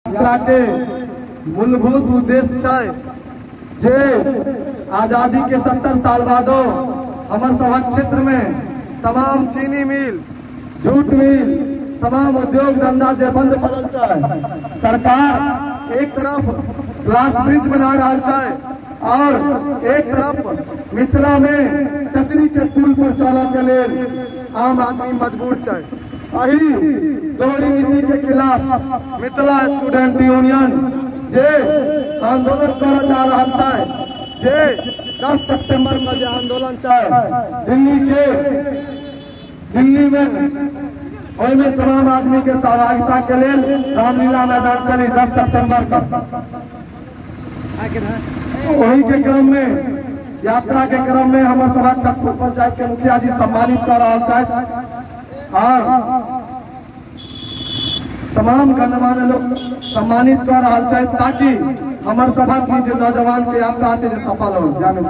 यात्रा के मूलभूत उद्देश्य है जे आजादी के 70 साल बादो हमर सभा क्षेत्र में तमाम चीनी मिल, जूट मिल, तमाम उद्योग धंधा जे बंद पड़ल है। सरकार एक तरफ ग्लास ब्रिज बना रहा है और एक तरफ मिथिला में चचरी के पुल पर चला के लिए आम आदमी मजबूर है। अही दोहरी नीति के खिलाफ मिथिला स्टूडेंट यूनियन जे आंदोलन कर जा रहा है, जे 10 सितंबर का जो आंदोलन है दिल्ली में तमाम आदमी के सहभागिता के लिए रामलीला मैदान चली 10 सितंबर का। वही के क्रम में यात्रा के क्रम में हमारे सभा छतपुर पंचायत के मुखिया जी सम्मानित कर रहा है और तमाम गणमान्य लोग सम्मानित कर रहा है ताकि हमारे सभा की जो नौजवान के यात्रा सफल हो जाने।